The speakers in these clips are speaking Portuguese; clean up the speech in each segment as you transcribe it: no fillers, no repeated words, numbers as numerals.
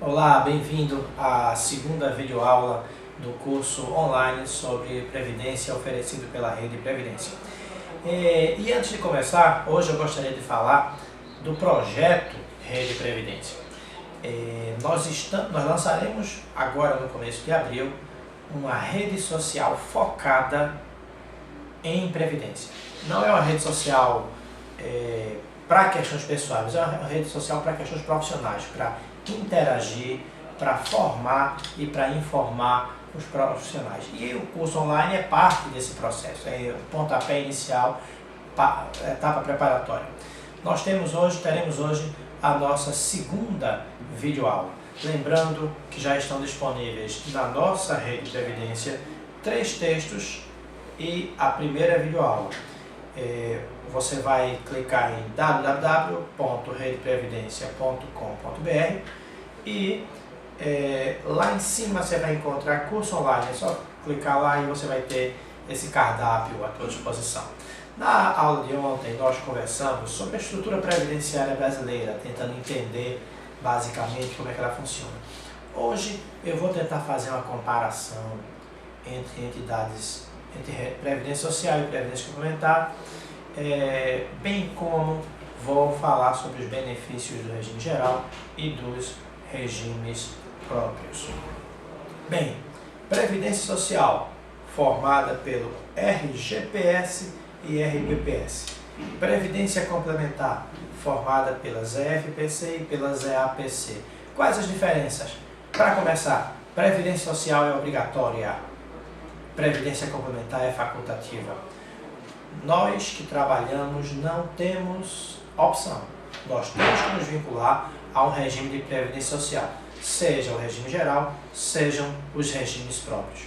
Olá, bem-vindo à segunda videoaula do curso online sobre Previdência oferecido pela Rede Previdência. E antes de começar, hoje eu gostaria de falar do projeto Rede Previdência. Nós lançaremos agora no começo de abril uma rede social focada em Previdência. Não é uma rede social para questões pessoais, é uma rede social para questões profissionais, para interagir, para formar e para informar os profissionais. E o curso online é parte desse processo, é o pontapé inicial, etapa preparatória. Teremos hoje a nossa segunda videoaula. Lembrando que já estão disponíveis na nossa Rede Previdência 3 textos e a primeira videoaula. Você vai clicar em www.redeprevidencia.com.br e lá em cima você vai encontrar curso online. É só clicar lá e você vai ter esse cardápio à sua disposição. Na aula de ontem nós conversamos sobre a estrutura previdenciária brasileira, tentando entender basicamente como é que ela funciona. Hoje eu vou tentar fazer uma comparação entre entidades, entre Previdência Social e Previdência Complementar, bem como vou falar sobre os benefícios do regime geral e dos regimes próprios. Bem, Previdência Social, formada pelo RGPS e RPPS. Previdência Complementar, formada pela ZFPC e pela ZAPC. Quais as diferenças? Para começar, Previdência Social é obrigatória, Previdência Complementar é facultativa. Nós que trabalhamos não temos opção. Nós temos que nos vincular a um regime de previdência social, seja o regime geral, sejam os regimes próprios.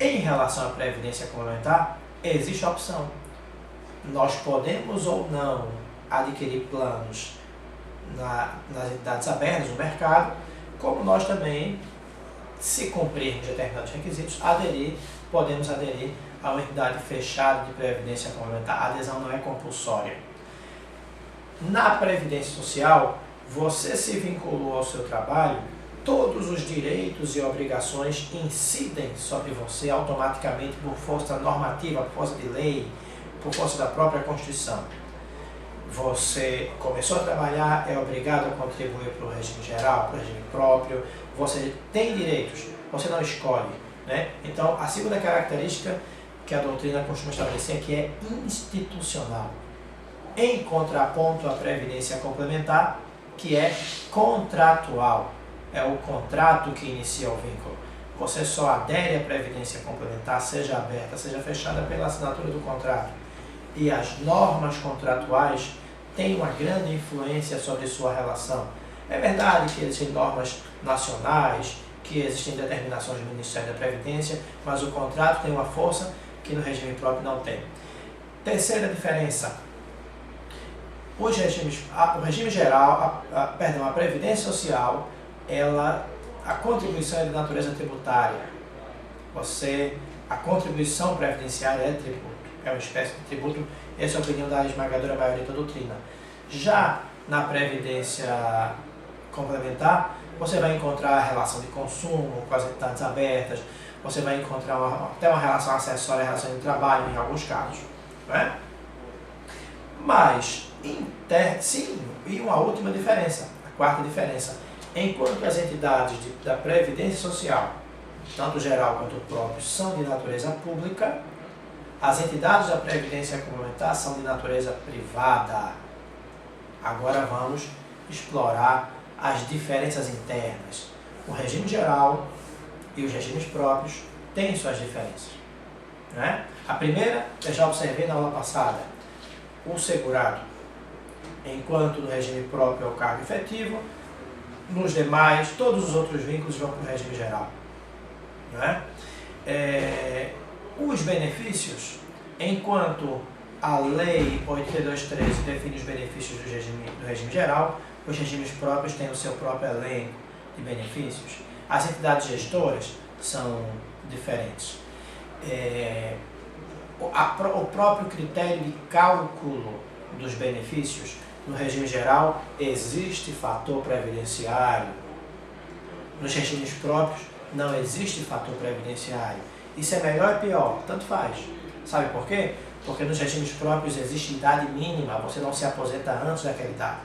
Em relação à previdência complementar, existe a opção. Nós podemos ou não adquirir planos nas entidades abertas no mercado, como nós também, se cumprirmos determinados requisitos, podemos aderir a uma entidade fechada de previdência complementar. A adesão não é compulsória. Na Previdência Social, você se vinculou ao seu trabalho, todos os direitos e obrigações incidem sobre você automaticamente por força normativa, por força de lei, por força da própria Constituição. Você começou a trabalhar, é obrigado a contribuir para o regime geral, para o regime próprio, você tem direitos, você não escolhe, né? Então, a segunda característica que a doutrina costuma estabelecer é que é institucional, em contraponto à previdência complementar, que é contratual, é o contrato que inicia o vínculo. Você só adere à previdência complementar, seja aberta, seja fechada, pela assinatura do contrato. E as normas contratuais têm uma grande influência sobre sua relação. É verdade que existem normas nacionais, que existem determinações do Ministério da Previdência, mas o contrato tem uma força que no regime próprio não tem. Terceira diferença: o regime geral, a Previdência Social, a contribuição é de natureza tributária. A contribuição previdenciária é tributo, é uma espécie de tributo, essa é a opinião da esmagadora maioria da doutrina. Já na Previdência Complementar, você vai encontrar a relação de consumo com as entidades abertas, você vai encontrar até uma relação acessória, a relação de trabalho em alguns casos, né? Mas, sim, e uma última diferença, a quarta diferença: enquanto as entidades da Previdência Social, tanto geral quanto próprio, são de natureza pública, as entidades da Previdência Complementar são de natureza privada. Agora vamos explorar as diferenças internas. O regime geral e os regimes próprios têm suas diferenças, né? A primeira, eu já observei na aula passada: o segurado, enquanto no regime próprio é o cargo efetivo, nos demais, todos os outros vínculos vão para o regime geral, né? Os benefícios, enquanto a Lei 8213 define os benefícios do regime geral, os regimes próprios têm o seu próprio elenco de benefícios. As entidades gestoras são diferentes. O próprio critério de cálculo dos benefícios no regime geral existe fator previdenciário, Nos regimes próprios não existe fator previdenciário. Isso é melhor ou pior? Tanto faz. Sabe por quê? Porque nos regimes próprios existe idade mínima, você não se aposenta antes daquela idade.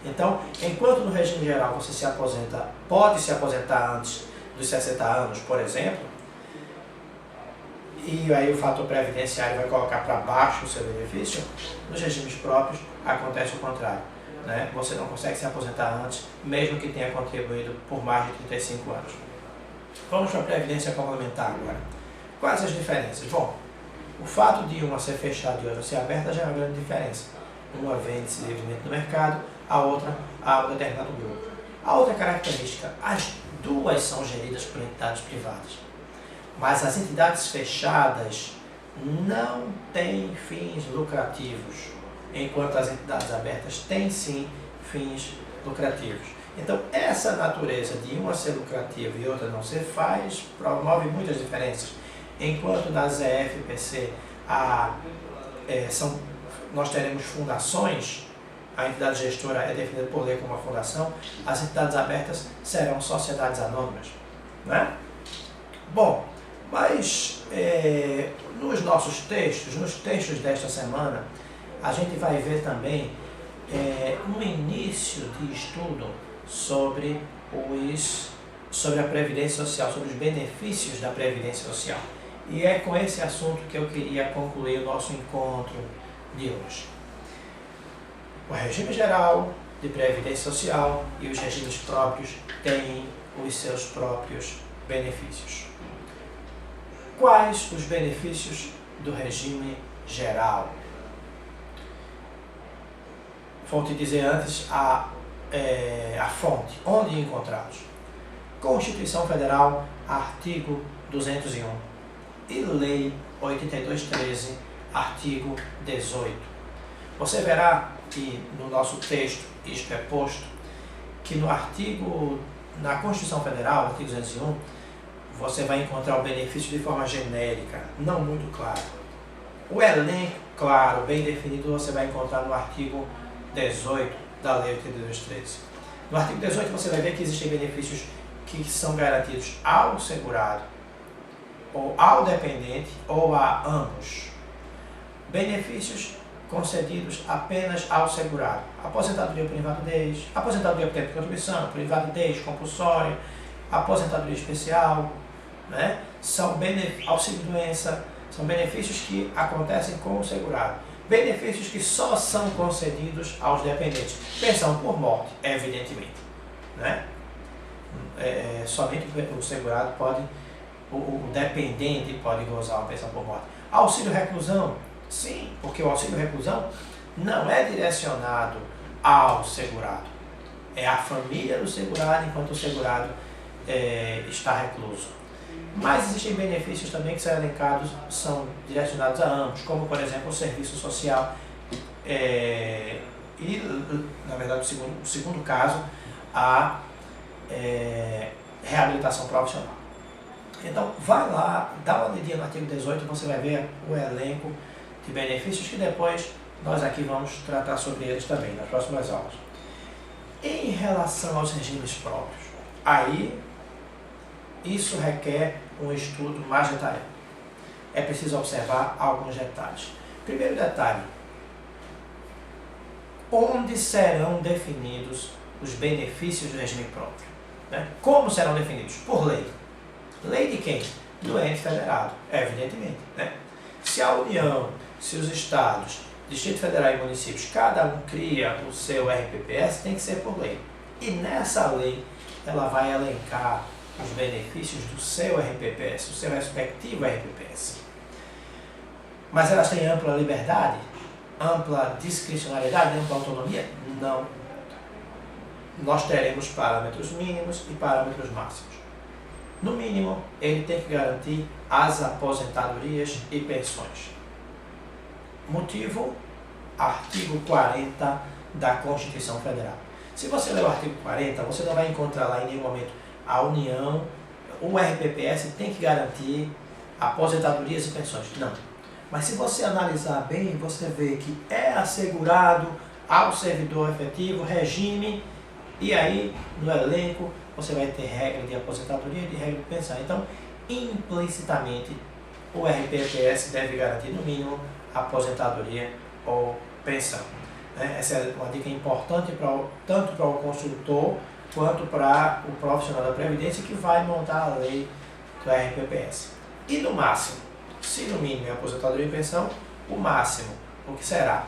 Então, enquanto no regime geral você se aposenta, pode se aposentar antes dos 60 anos, por exemplo, e aí o fator previdenciário vai colocar para baixo o seu benefício, nos regimes próprios acontece o contrário. Né? Você não consegue se aposentar antes, mesmo que tenha contribuído por mais de 35 anos. Vamos para a previdência complementar agora. Quais as diferenças? Bom, o fato de uma ser fechada e outra ser aberta já é uma grande diferença. Uma vende-se livremente no mercado, a outra a um determinado grupo. A outra característica, as duas são geridas por entidades privadas. Mas as entidades fechadas não têm fins lucrativos, enquanto as entidades abertas têm sim fins lucrativos. Então, essa natureza de uma ser lucrativa e outra não ser promove muitas diferenças. Enquanto na ZFPC nós teremos fundações, a entidade gestora é definida por lei como uma fundação, as entidades abertas serão sociedades anônimas. Né? Bom, mas nos nossos textos, nos textos desta semana, a gente vai ver também um início de estudo sobre a Previdência Social, sobre os benefícios da Previdência Social. E é com esse assunto que eu queria concluir o nosso encontro de hoje. O regime geral de Previdência Social e os regimes próprios têm os seus próprios benefícios. Quais os benefícios do regime geral? Vou te dizer antes a fonte, onde encontrá-los. Constituição Federal, artigo 201 e Lei 8213, artigo 18. Você verá que no nosso texto isto é posto, que na Constituição Federal, artigo 201, você vai encontrar o benefício de forma genérica, não muito claro. O elenco, claro, bem definido, você vai encontrar no artigo 18 da Lei 8213. No artigo 18 você vai ver que existem benefícios que são garantidos ao segurado, ou ao dependente, ou a ambos. Benefícios concedidos apenas ao segurado. Aposentadoria por invalidez, aposentadoria por tempo de contribuição, por invalidez compulsória, aposentadoria especial, né? Auxílio-doença, são benefícios que acontecem com o segurado. Benefícios que só são concedidos aos dependentes. Pensão por morte, evidentemente. Né? Somente o segurado pode, o dependente pode gozar uma pensão por morte. Auxílio-reclusão, sim, porque o auxílio-reclusão não é direcionado ao segurado. É a família do segurado enquanto o segurado está recluso. Mas existem benefícios também que são elencados, são direcionados a ambos, como por exemplo o serviço social e, na verdade, o segundo caso, a reabilitação profissional. Então, vai lá, dá uma lidinha no artigo 18, você vai ver o elenco de benefícios que depois nós aqui vamos tratar sobre eles também nas próximas aulas. Em relação aos regimes próprios, aí isso requer um estudo mais detalhado. É preciso observar alguns detalhes. Primeiro detalhe, onde serão definidos os benefícios do regime próprio? Né? Como serão definidos? Por lei. Lei de quem? Do ente federado, evidentemente. Né? Se a União, se os estados, Distrito Federal e municípios, cada um cria o seu RPPS, tem que ser por lei. E nessa lei, ela vai elencar os benefícios do seu RPPS, o seu respectivo RPPS. Mas elas têm ampla liberdade, ampla discricionariedade, ampla autonomia? Não. Nós teremos parâmetros mínimos e parâmetros máximos. No mínimo, ele tem que garantir as aposentadorias e pensões. Motivo, artigo 40 da Constituição Federal. Se você ler o artigo 40, você não vai encontrar lá em nenhum momento a União, o RPPS tem que garantir aposentadorias e pensões. Não. Mas se você analisar bem, você vê que é assegurado ao servidor efetivo regime E aí, no elenco, você vai ter regra de aposentadoria e regra de pensão. Então, implicitamente, o RPPS deve garantir, no mínimo, aposentadoria ou pensão. Essa é uma dica importante tanto para o consultor quanto para o profissional da Previdência que vai montar a lei do RPPS. E no máximo, se no mínimo é aposentadoria e pensão, o máximo, o que será?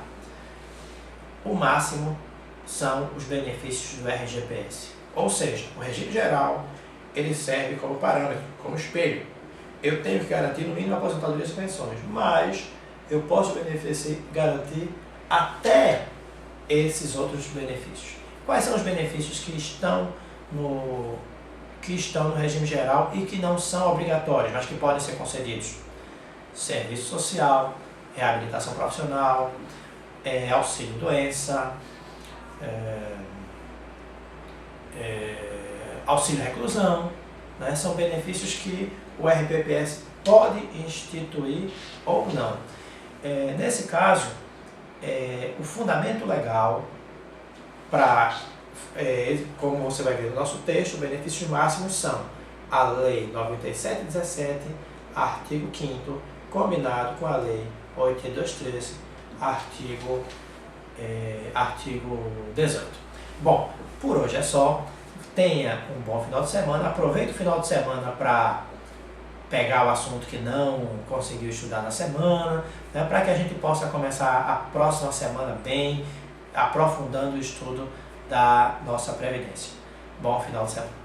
O máximo são os benefícios do RGPS. Ou seja, o regime geral, ele serve como parâmetro, como espelho. Eu tenho que garantir no mínimo aposentadorias e pensões, mas eu posso garantir até esses outros benefícios. Quais são os benefícios que estão no regime geral e que não são obrigatórios, mas que podem ser concedidos? Serviço social, reabilitação profissional, auxílio doença, auxílio reclusão, né? São benefícios que o RPPS pode instituir ou não. Nesse caso, o fundamento legal para, como você vai ver no nosso texto, benefícios máximos são a Lei 9717, artigo 5º, combinado com a Lei 8213, artigo 18. Bom, por hoje é só. Tenha um bom final de semana. Aproveite o final de semana para pegar o assunto que não conseguiu estudar na semana, né, para que a gente possa começar a próxima semana bem, aprofundando o estudo da nossa Previdência. Bom final de semana.